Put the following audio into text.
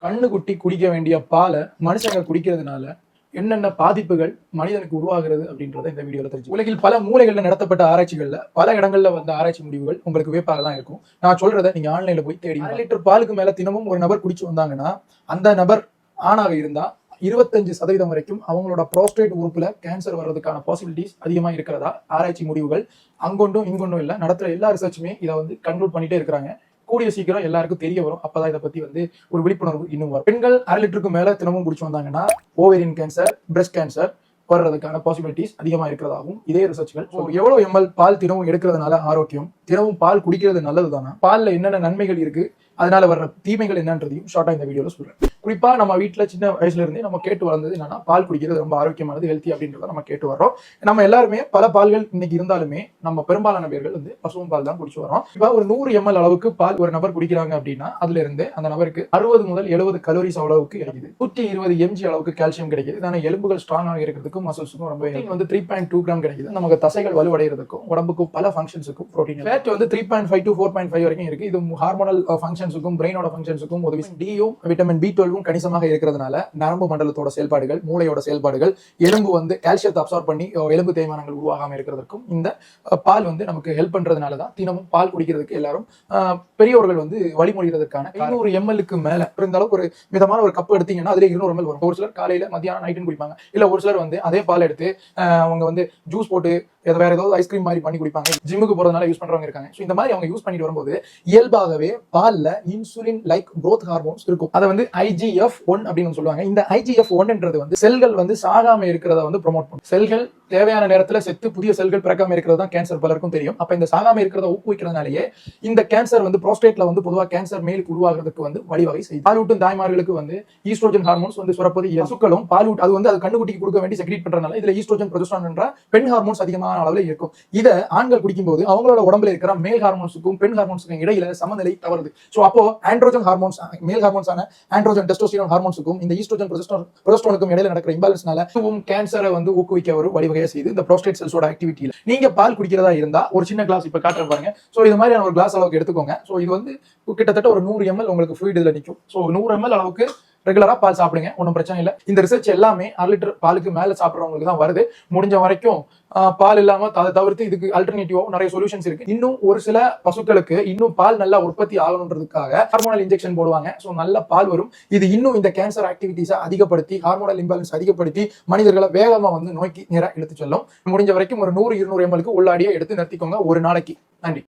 கண்ணுக்குட்டி குடிக்க வேண்டிய பாலை மனுஷங்க குடிக்கிறதுனால என்னென்ன பாதிப்புகள் மனிதனுக்கு உருவாகிறது அப்படின்றத இந்த வீடியோல தெரிஞ்சு. உலகில் பல மூலைகள்ல நடத்தப்பட்ட ஆராய்ச்சிகள்ல பல இடங்கள்ல வந்த ஆராய்ச்சி முடிவுகள் உங்களுக்கு வியப்பாக தான் இருக்கும். நான் சொல்றதை நீங்க ஆன்லைன்ல போய் தேடி 1 லிட்டர் பாலுக்கு மேல தினமும் ஒரு நபர் குடிச்சு வந்தாங்கன்னா அந்த நபர் ஆணாக இருந்தா 25% வரைக்கும் அவங்களோட ப்ரோஸ்டேட் உறுப்புல கேன்சர் வர்றதுக்கான பாசிபிலிட்டிஸ் அதிகமா இருக்கிறதா ஆராய்ச்சி முடிவுகள் அங்கொண்டும் இங்கொண்டும் இல்ல நடத்துற எல்லா ரிசர்ச்சுமே இதை கன்க்ளூட் பண்ணிட்டே இருக்கிறாங்க. கூடிய சீக்கிரம் எல்லாருக்கும் தெரிய வரும். அப்பதான் இதை பத்தி ஒரு விழிப்புணர்வு இன்னும் வரும். பெண்கள் 1/2 லிட்டருக்கு மேல தினமும் குடிச்சு வந்தாங்கன்னா ஓவேரியன் கேன்சர், பிரஸ்ட் கேன்சர் வர்றதுக்கான பாசிபிலிட்டிஸ் அதிகமா இருக்கிறதாகவும் இதே ரிசர்ச்கள். எவ்வளவு எம்எல் பால் தினமும் எடுக்கிறதுனால ஆரோக்கியம், தினமும் பால் குடிக்கிறது நல்லது தானே, பால்ல என்னென்ன நன்மைகள் இருக்கு, அதனால வர்ற தீமைகள் என்னன்றதையும் ஷார்ட்டா இந்த வீடியோல சொல்றேன். குறிப்பா நம்ம வீட்டுல சின்ன வயசுல இருந்தே நம்ம கேட்டு வளர்ந்தது என்னன்னா பால் குடிக்கிறது ரொம்ப ஆரோக்கியமானது, ஹெல்த்தி அப்படின்றத நம்ம கேட்டு வரோம். நம்ம எல்லாருமே பல பால்கள் இன்னைக்கு இருந்தாலுமே நம்ம பெரும்பாலான பேர்கள் பசுவும் பால் தான் குடிச்சு வரோம். இப்ப ஒரு 100 ml அளவுக்கு பால் ஒரு நபர் குடிக்கிறாங்க அப்படின்னா அதுல இருந்து அந்த நபருக்கு 60 முதல் 70 கலோரிஸ் அளவுக்கு கிடைக்குது. 120 mg அளவுக்கு கால்சியம் கிடைக்குது. இதனால எலும்புகள் ஸ்ட்ராங்காக இருக்கிறதுக்கும் மசில்ஸுக்கும் ரொம்ப 3.2 கிராம் கிடைக்குது. நமக்கு தசைகள் வலுவடைகிறதுக்கும் உடம்புக்கும் பல ஃபங்க்ஷன்ஸுக்கும் ப்ரோட்டீன். ஃபேட் 3.5 to 4.5 வரைக்கும் இருக்கு. இது ஹார்மோனல் ஃபங்க்ஷன்ஸுக்கும் பிரெயினோட ஃபங்க்ஷன்ஸுக்கும் உதவி. டியும் விட்டமின் B12 கணிசமாக இருக்கிறதுனால நரம்பு மண்டலத்தோட செயல்பாடுகள், மூளையோட செயல்பாடுகள், எலும்பு கால்சியத்தை அப்சார்ப் பண்ணி எலும்பு தேய்மானங்கள் உருவாகாம இருக்கிறதுக்கும் இந்த பால் நமக்கு ஹெல்ப் பண்றதுனாலதான் தினமும் பால் குடிக்கிறதுக்கு எல்லாரும் பெரியவர்கள் வழிமொழிகிறதுக்கான 200 ml மேல இருந்த அளவுக்கு ஒரு மிதமான ஒரு கப் எடுத்தீங்கன்னா அதுல 200 ml வரும். ஒரு சிலர் காலையில மத்தியானம் நைட்னு குடிப்பாங்க. இல்ல ஒரு சிலர் அதே பால் எடுத்து அவங்க ஜூஸ் போட்டு வேற ஏதாவது ஐஸ்கிரீம் மாதிரி பண்ணி குடிப்பாங்க. ஜிம்முக்கு போறதுனால யூஸ் பண்றவங்க இருக்காங்க. இந்த மாதிரி அவங்க யூஸ் பண்ணிட்டு வரும்போது இயல்பாகவே பால்ல இன்சுலின் லைக் growth ஹார்மோன்ஸ் இருக்கும். அதை IGF-1 அப்படின்னு சொல்லுவாங்க. இந்த IGF-1 செல்கள் சாகாம இருக்கிறத ப்ரோமோட் பண்ணும். செல்கள் தேவையான நேரத்துல செத்து புதிய செல்கள் பிறக்காம இருக்கிறது தான் கேன்சர் பலருக்கும் தெரியும். அப்ப இந்த சாகாம இருக்கிறத ஊக்குவிக்கிறதுனாலேயே இந்த கேன்சர் புரோஸ்டேட்ல பொதுவா கேன்சர் மேலுக்கு உருவாகிறதுக்கு வழிவகை செய்யும். பாலூட்டும் தாய்மார்களுக்கு ஈஸ்ட்ரோஜன் ஹார்மோன்ஸ் சுரப்பது பசுக்களும் பாலூட் அது கண்ணுக்குட்டிக்கு கொடுக்க வேண்டி செக்ரீட் பண்றதுனால இதுல ஈஸ்ட்ரோஜன் ப்ரொஜெஸ்டரான் என்ற பெண் ஹார்மோன்ஸ் அதிகமான அளவில் இருக்கும். இதை ஆண்கள் குடிக்கும்போது அவங்களோட உடம்புல இருக்கிற மேல் ஹார்மோன்ஸுக்கும் பெண் ஹார்மோன்ஸுக்கும் இடையில சமநிலை தவறுது. சோ அப்போ ஆண்ட்ரோஜன் ஹார்மோன்ஸ், மேல் ஹார்மோன்ஸான ஆண்ட்ரோஜன் டெஸ்டோஸ்டிரான் ஹார்மோன்ஸுக்கும் இந்த ஈஸ்ட்ரோஜன் ப்ரொஜெஸ்டரானுக்கும் இடையில நடக்கிற இம்பாலன்ஸ்னால கேன்சரை ஊக்குவிக்க ஒரு வழிவகை செய்து இந்த ப்ரோஸ்டேட் செல்ஸோட ஆக்டிவிட்டியில. நீங்க பால் குடிக்கிறதா இருந்தா ஒரு சின்ன கிளாஸ் இப்ப காட்டுறேன் பாருங்க. சோ இது மாதிரியான ஒரு கிளாஸ் அளவுக்கு எடுத்துக்கோங்க. சோ இது கிட்டத்தட்ட ஒரு 100 ml உங்களுக்கு ஃப்ளூயிட் இதுல நிற்கும். சோ 100 ml அளவுக்கு ரெகுலரா பால் சாப்பிடுங்க, ஒன்றும் பிரச்சனை இல்லை. இந்த ரிசர்ச் எல்லாமே 1/2 லிட்டர் பாலுக்கு மேல சாப்பிடுறவங்களுக்கு தான் வருது. முடிஞ்ச வரைக்கும் பால் இல்லாம அதை தவிர்த்து இதுக்கு அல்டர்னேட்டிவா நிறைய சொல்யூஷன்ஸ் இருக்கு. இன்னும் ஒரு சில பசுக்களுக்கு இன்னும் பால் நல்லா உற்பத்தி ஆகணுன்றதுக்காக ஹார்மோனல் இன்ஜெக்ஷன் போடுவாங்க. ஸோ நல்ல பால் வரும். இது இன்னும் இந்த கேன்சர் ஆக்டிவிட்டிஸை அதிகப்படுத்தி ஹார்மோனல் இம்பேலன்ஸ் அதிகப்படுத்தி மனிதர்களை வேகமா நோக்கி நேரா எடுத்து செல்லும். முடிஞ்ச வரைக்கும் ஒரு 100-200 ml உள்ளாடியே எடுத்து நிறுத்திக்கோங்க ஒரு நாளைக்கு. நன்றி.